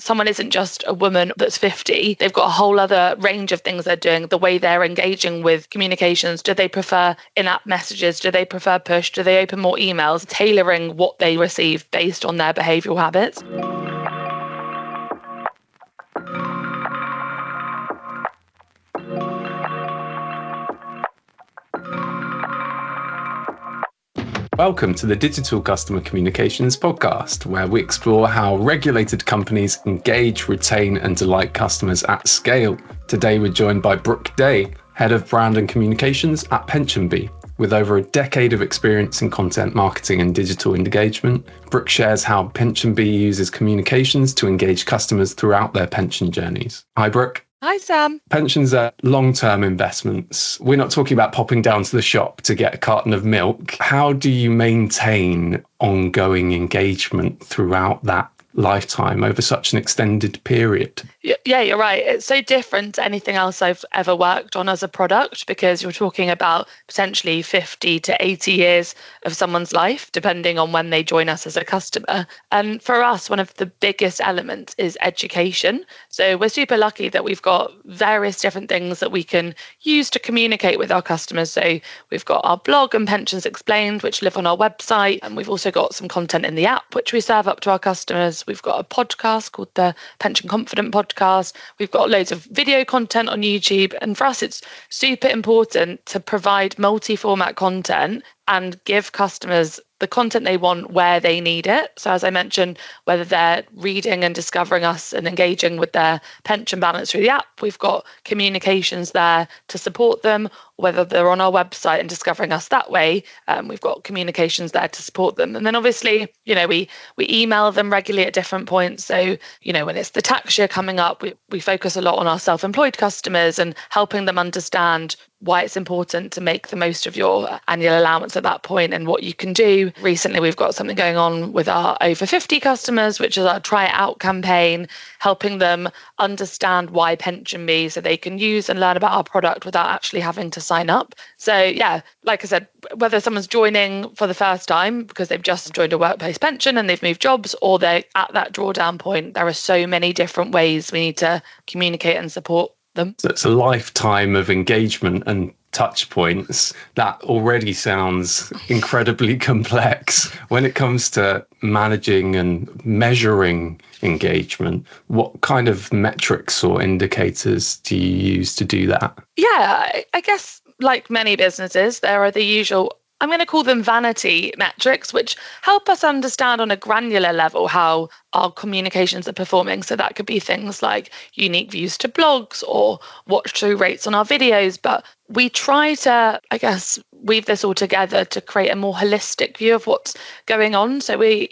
someone isn't just a woman that's 50. They've got a whole other range of things they're doing, the way they're engaging with communications. Do they prefer in-app messages? Do they prefer push? Do they open more emails? Tailoring what they receive based on their behavioural habits. Welcome to the Digital Customer Communications podcast, where we explore how regulated companies engage, retain, and delight customers at scale. Today, we're joined by Brooke Day, Head of Brand and Communications at PensionBee. With over a decade of experience in content marketing and digital engagement, Brooke shares how PensionBee uses communications to engage customers throughout their pension journeys. Hi, Brooke. Hi, Sam. Pensions are long-term investments. We're not talking about popping down to the shop to get a carton of milk. How do you maintain ongoing engagement throughout that lifetime over such an extended period? Yeah, you're right. It's so different to anything else I've ever worked on as a product, because you're talking about potentially 50 to 80 years of someone's life, depending on when they join us as a customer. And for us, one of the biggest elements is education. So we're super lucky that we've got various different things that we can use to communicate with our customers. So we've got our blog and Pensions Explained, which live on our website. And we've also got some content in the app, which we serve up to our customers. We've got a podcast called the Pension Confident Podcast. We've got loads of video content on YouTube. And for us, it's super important to provide multi-format content and give customers the content they want where they need it. So as I mentioned, whether they're reading and discovering us and engaging with their pension balance through the app, we've got communications there to support them. Whether they're on our website and discovering us that way, we've got communications there to support them. And then obviously, we email them regularly at different points. So, when it's the tax year coming up, we focus a lot on our self-employed customers and helping them understand why it's important to make the most of your annual allowance at that point and what you can do. Recently, we've got something going on with our over 50 customers, which is our Try It Out campaign, helping them understand why PensionBee, so they can use and learn about our product without actually having to sign up. So yeah, like I said, whether someone's joining for the first time because they've just joined a workplace pension and they've moved jobs, or they're at that drawdown point, there are so many different ways we need to communicate and support them. So it's a lifetime of engagement and touch points. That already sounds incredibly complex. When it comes to managing and measuring engagement, what kind of metrics or indicators do you use to do that? Yeah, I guess like many businesses, there are the usual, I'm going to call them vanity metrics, which help us understand on a granular level how our communications are performing. So that could be things like unique views to blogs or watch through rates on our videos. But we try to, weave this all together to create a more holistic view of what's going on. So we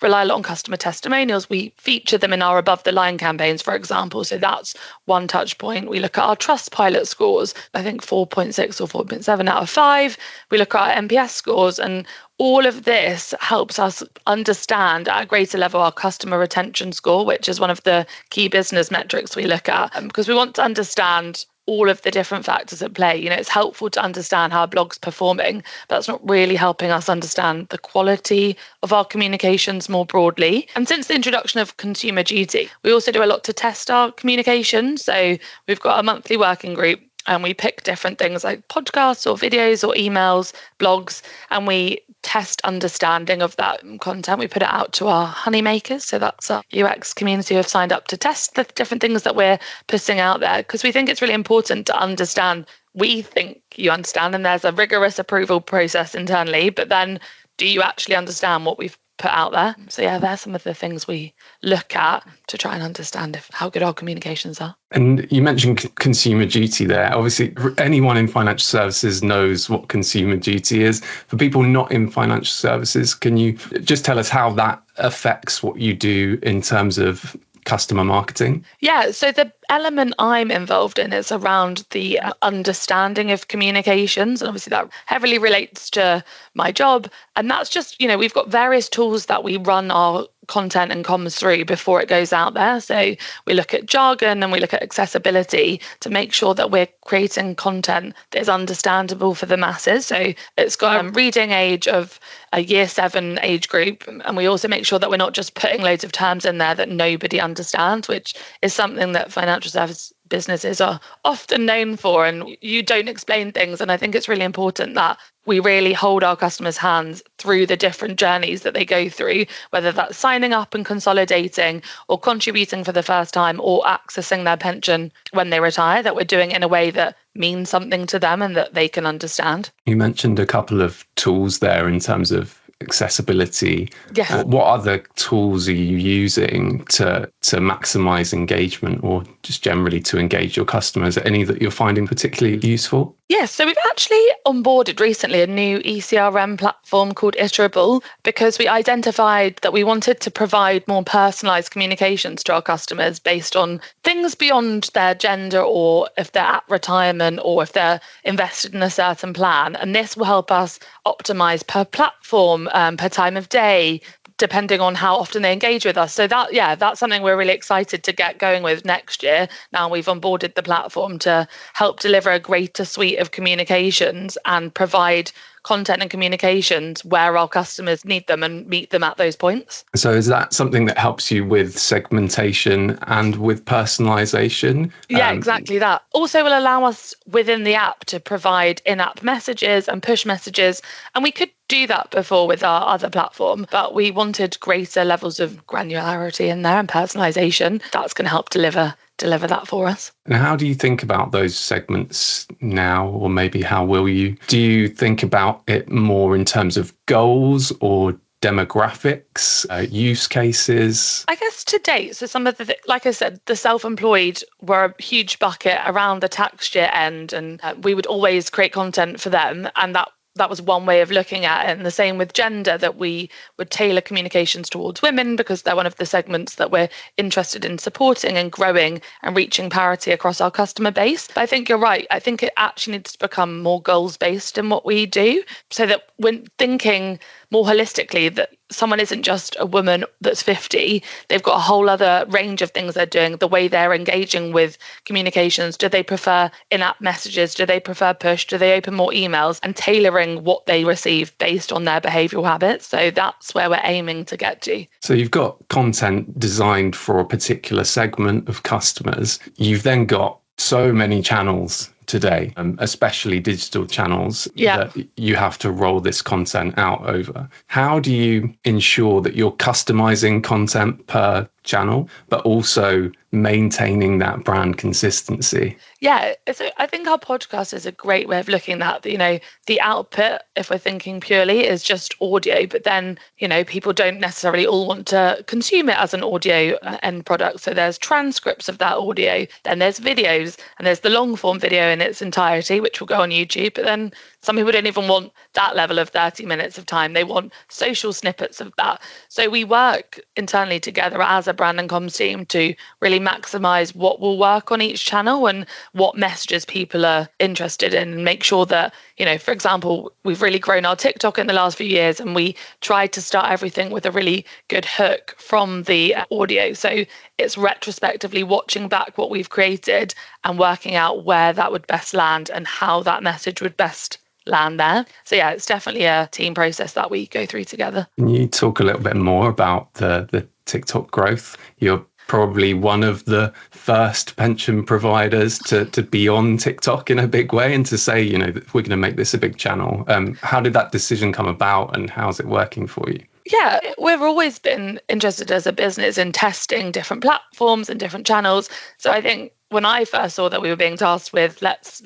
rely a lot on customer testimonials. We feature them in our above the line campaigns, for example. So that's one touch point. We look at our Trustpilot scores, I think 4.6 or 4.7 out of 5. We look at our NPS scores, and all of this helps us understand at a greater level our customer retention score, which is one of the key business metrics we look at, because we want to understand all of the different factors at play. It's helpful to understand how a blog's performing, but that's not really helping us understand the quality of our communications more broadly. And since the introduction of Consumer Duty, we also do a lot to test our communication. So we've got a monthly working group, and we pick different things like podcasts or videos or emails, blogs, and we test understanding of that content. We put it out to our honeymakers. So that's our UX community who have signed up to test the different things that we're putting out there, because we think it's really important to understand. We think you understand, and there's a rigorous approval process internally, but then do you actually understand what we've put out there? So yeah, there's some of the things we look at to try and understand how good our communications are. And you mentioned Consumer Duty there. Obviously, anyone in financial services knows what Consumer Duty is. For people not in financial services, can you just tell us how that affects what you do in terms of customer marketing? Yeah, so the element I'm involved in is around the understanding of communications. And obviously that heavily relates to my job. And that's just, we've got various tools that we run our content and comms through before it goes out there. So we look at jargon and we look at accessibility to make sure that we're creating content that is understandable for the masses. So it's got a reading age of a year 7 age group. And we also make sure that we're not just putting loads of terms in there that nobody understands, which is something that financial service businesses are often known for, and you don't explain things. And I think it's really important that we really hold our customers' hands through the different journeys that they go through, whether that's signing up and consolidating or contributing for the first time or accessing their pension when they retire, that we're doing it in a way that means something to them and that they can understand. You mentioned a couple of tools there in terms of accessibility. Yes. What other tools are you using to maximize engagement or just generally to engage your customers? Any that you're finding particularly useful? Yes, so we've actually onboarded recently a new ECRM platform called Iterable because we identified that we wanted to provide more personalised communications to our customers based on things beyond their gender or if they're at retirement or if they're invested in a certain plan. And this will help us optimise per platform, per time of day, depending on how often they engage with us. So that's something we're really excited to get going with next year. Now we've onboarded the platform to help deliver a greater suite of communications and provide content and communications where our customers need them and meet them at those points. So is that something that helps you with segmentation and with personalization? Yeah, exactly that. Also will allow us within the app to provide in-app messages and push messages. And we could do that before with our other platform, but we wanted greater levels of granularity in there and personalization. That's going to help deliver that for us. And how do you think about those segments now, or maybe how will you? Do you think about it more in terms of goals or demographics, use cases? I guess to date, so some of the, like I said, the self-employed were a huge bucket around the tax year end, and we would always create content for them, and that was one way of looking at it. And the same with gender, that we would tailor communications towards women because they're one of the segments that we're interested in supporting and growing and reaching parity across our customer base. But I think you're right. I think it actually needs to become more goals based in what we do, so that when thinking more holistically, that someone isn't just a woman that's 50, they've got a whole other range of things they're doing, the way they're engaging with communications. Do they prefer in-app messages? Do they prefer push? Do they open more emails? And tailoring what they receive based on their behavioural habits. So that's where we're aiming to get to. So you've got content designed for a particular segment of customers. You've then got so many channels today, especially digital channels, that you have to roll this content out over. How do you ensure that you're customizing content per channel, but also maintaining that brand consistency? Yeah, so I think our podcast is a great way of looking at, the output, if we're thinking purely, is just audio, but then, people don't necessarily all want to consume it as an audio end product. So there's transcripts of that audio, then there's videos, and there's the long form video in its entirety, which will go on YouTube, but then some people don't even want that level of 30 minutes of time. They want social snippets of that. So we work internally together as a brand and comms team to really maximize what will work on each channel and what messages people are interested in, and make sure that, for example, we've really grown our TikTok in the last few years, and we tried to start everything with a really good hook from the audio. So it's retrospectively watching back what we've created and working out where that would best land and how that message would best land there. So yeah, it's definitely a team process that we go through together. Can you talk a little bit more about the TikTok growth? You're probably one of the first pension providers to be on TikTok in a big way and to say, we're going to make this a big channel. How did that decision come about and how's it working for you? Yeah, we've always been interested as a business in testing different platforms and different channels. So I think when I first saw that we were being tasked with let's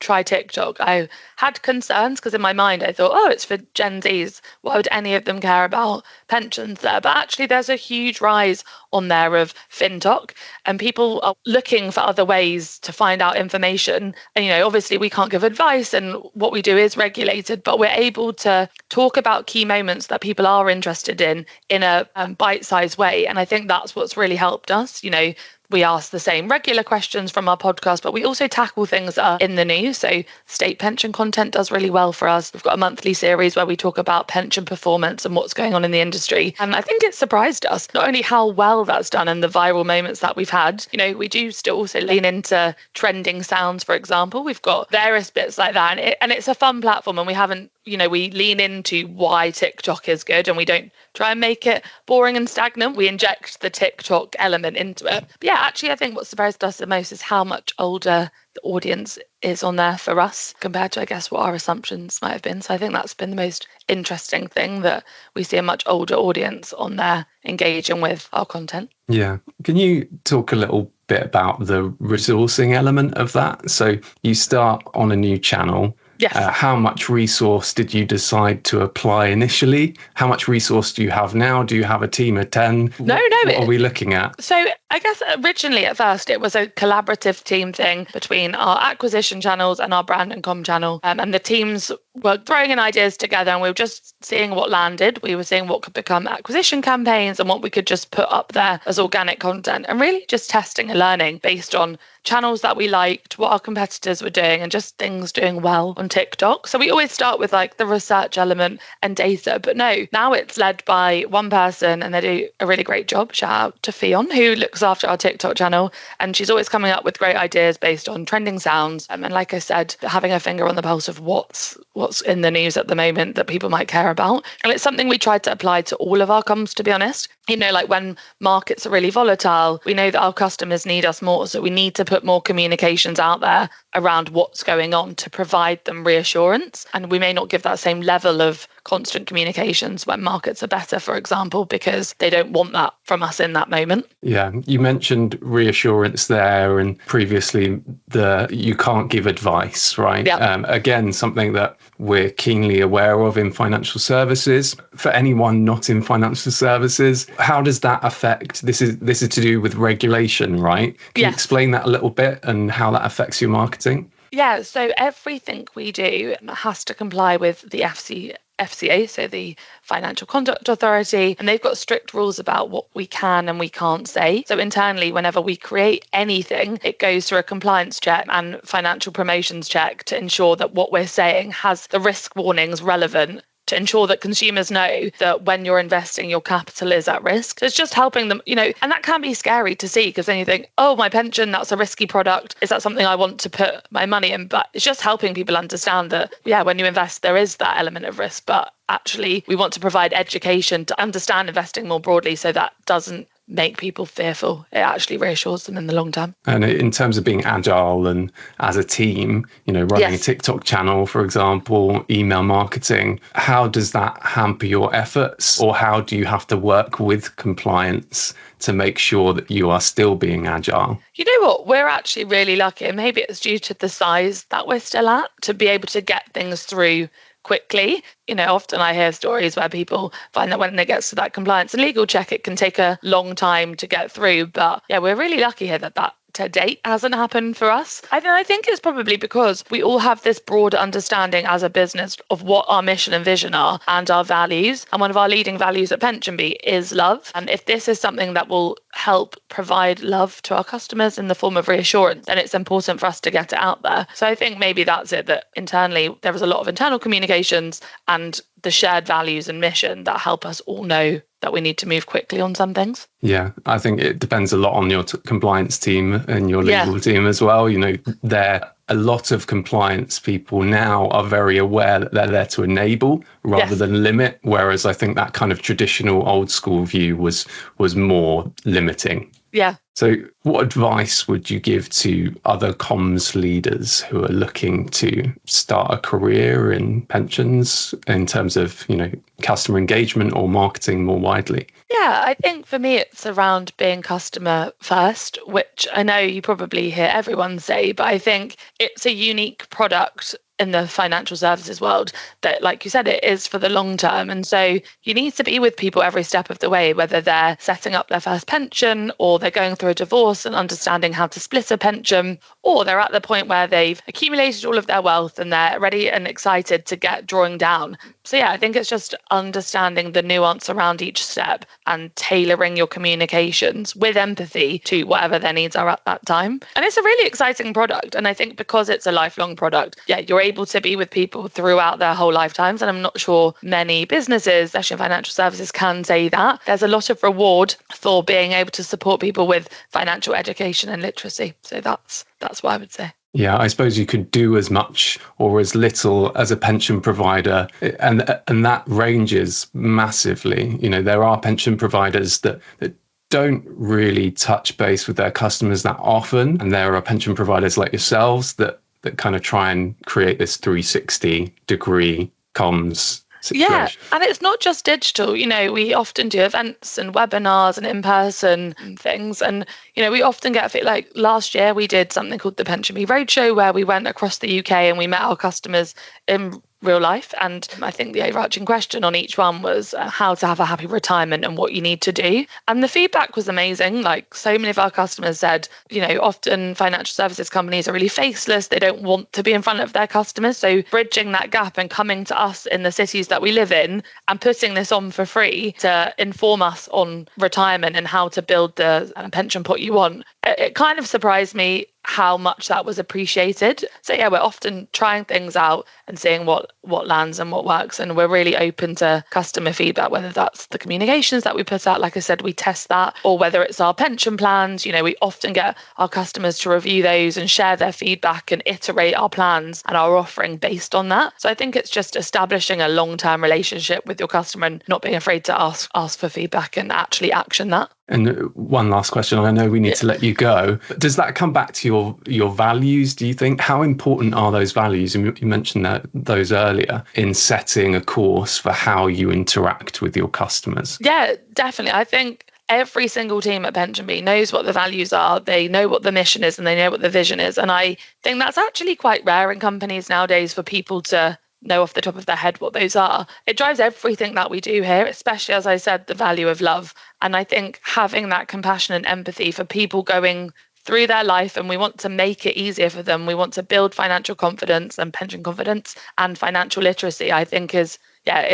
try TikTok, I had concerns because in my mind I thought, it's for Gen Zs. Why would any of them care about pensions there? But actually there's a huge rise on there of FinTok, and people are looking for other ways to find out information. And, obviously we can't give advice and what we do is regulated, but we're able to talk about key moments that people are interested in a bite-sized way. And I think that's what's really helped us. we ask the same regular questions from our podcast, but we also tackle things that are in the news. So state pension content does really well for us. We've got a monthly series where we talk about pension performance and what's going on in the industry. And I think it surprised us, not only how well that's done and the viral moments that we've had. We do still also lean into trending sounds, for example. We've got various bits like that. And it's a fun platform, and we haven't, we lean into why TikTok is good, and we don't try and make it boring and stagnant. We inject the TikTok element into it. But yeah, actually, I think what surprised us the most is how much older the audience is on there for us compared to, I guess, what our assumptions might have been. So I think that's been the most interesting thing, that we see a much older audience on there engaging with our content. Yeah. Can you talk a little bit about the resourcing element of that? So you start on a new channel. Yes. How much resource did you decide to apply initially? How much resource do you have now? Do you have a team of 10? No. What are we looking at? So I guess originally at first it was a collaborative team thing between our acquisition channels and our brand and comm channel. And the teams were throwing in ideas together, and we were just seeing what landed. We were seeing what could become acquisition campaigns and what we could just put up there as organic content, and really just testing and learning based on channels that we liked, what our competitors were doing, and just things doing well on TikTok. So we always start with like the research element and data, but no, now it's led by one person and they do a really great job. Shout out to Fionn, who looks after our TikTok channel, and she's always coming up with great ideas based on trending sounds. And like I said, having a finger on the pulse of what's in the news at the moment that people might care about. And it's something we tried to apply to all of our comms, to be honest. Like when markets are really volatile, we know that our customers need us more. So we need to put more communications out there around what's going on to provide them reassurance. And we may not give that same level of constant communications when markets are better, for example, because they don't want that from us in that moment. Yeah, you mentioned reassurance there, and previously you can't give advice, right? Yeah. Again, something that we're keenly aware of in financial services. For anyone not in financial services, how does that affect? This is to do with regulation, right? Can you explain that a little bit and how that affects your marketing? Yeah, so everything we do has to comply with the FCA, so the Financial Conduct Authority, and they've got strict rules about what we can and we can't say. So internally, whenever we create anything, it goes through a compliance check and financial promotions check to ensure that what we're saying has the risk warnings relevant, to ensure that consumers know that when you're investing, your capital is at risk. So it's just helping them, and that can be scary to see, because then you think, oh, my pension, that's a risky product. Is that something I want to put my money in? But it's just helping people understand that, when you invest, there is that element of risk. But actually, we want to provide education to understand investing more broadly, so that doesn't make people fearful. It actually reassures them in the long term. And in terms of being agile and as a team, running a TikTok channel, for example, email marketing, how does that hamper your efforts, or how do you have to work with compliance to make sure that you are still being agile? You know what? We're actually really lucky, and maybe it's due to the size that we're still at, to be able to get things through quickly. Often I hear stories where people find that when it gets to that compliance and legal check, it can take a long time to get through. But we're really lucky here that to date hasn't happened for us. I think it's probably because we all have this broader understanding as a business of what our mission and vision are and our values. And one of our leading values at PensionBee is love. And if this is something that will help provide love to our customers in the form of reassurance, then it's important for us to get it out there. So I think maybe that's it, that internally there is a lot of internal communications and the shared values and mission that help us all know that we need to move quickly on some things. Yeah, I think it depends a lot on your compliance team and your legal team as well. A lot of compliance people now are very aware that they're there to enable rather than limit, whereas I think that kind of traditional old school view was more limiting. Yeah. So what advice would you give to other comms leaders who are looking to start a career in pensions in terms of, customer engagement or marketing more widely? Yeah, I think for me, it's around being customer first, which I know you probably hear everyone say, but I think it's a unique product in the financial services world that, like you said, it is for the long term. And so you need to be with people every step of the way, whether they're setting up their first pension or they're going through a divorce and understanding how to split a pension, or they're at the point where they've accumulated all of their wealth and they're ready and excited to get drawing down. So yeah, I think it's just understanding the nuance around each step and tailoring your communications with empathy to whatever their needs are at that time. And it's a really exciting product. And I think because it's a lifelong product, yeah, you're able to be with people throughout their whole lifetimes. And I'm not sure many businesses, especially in financial services, can say that. There's a lot of reward for being able to support people with financial education and literacy. So that's what I would say. Yeah, I suppose you could do as much or as little as a pension provider, and that ranges massively. You know, there are pension providers that don't really touch base with their customers that often, and there are pension providers like yourselves that kind of try and create this 360-degree comms situation. Yeah, and it's not just digital. You know, we often do events and webinars and in-person things. And, you know, we often get like last year we did something called the PensionBee Roadshow, where we went across the UK and we met our customers in real life. And I think the overarching question on each one was how to have a happy retirement and what you need to do. And the feedback was amazing. Like, so many of our customers said, you know, often financial services companies are really faceless. They don't want to be in front of their customers. So bridging that gap and coming to us in the cities that we live in and putting this on for free to inform us on retirement and how to build the pension pot you want, it kind of surprised me how much that was appreciated. So yeah, we're often trying things out and seeing what lands and what works. And we're really open to customer feedback, whether that's the communications that we put out, like I said, we test that, or whether it's our pension plans. You know, we often get our customers to review those and share their feedback and iterate our plans and our offering based on that. So I think it's just establishing a long-term relationship with your customer and not being afraid to ask for feedback and actually action that. And one last question, I know we need to let you go. Does that come back to your values, do you think? How important are those values? You mentioned those earlier in setting a course for how you interact with your customers. Yeah, definitely. I think every single team at PensionBee knows what the values are. They know what the mission is and they know what the vision is. And I think that's actually quite rare in companies nowadays for people to know off the top of their head what those are. It drives everything that we do here, especially, as I said, the value of love. And I think having that compassion and empathy for people going through their life, and we want to make it easier for them. We want to build financial confidence and pension confidence and financial literacy, I think is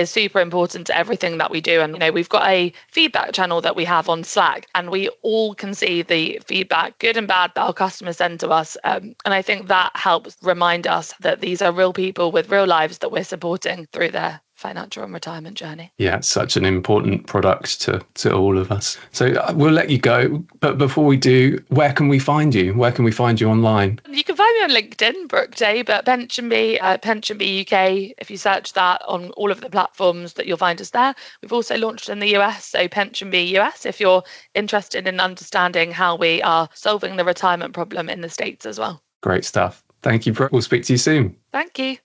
super important to everything that we do. And, you know, we've got a feedback channel that we have on Slack, and we all can see the feedback, good and bad, that our customers send to us. And I think that helps remind us that these are real people with real lives that we're supporting through their financial and retirement journey. Yeah, it's such an important product to all of us. So we'll let you go. But before we do, where can we find you? Where can we find you online? You can find me on LinkedIn, Brooke Day, but PensionBee, PensionBee UK, if you search that on all of the platforms, that you'll find us there. We've also launched in the US, so PensionBee US, if you're interested in understanding how we are solving the retirement problem in the States as well. Great stuff. Thank you, Brooke. We'll speak to you soon. Thank you.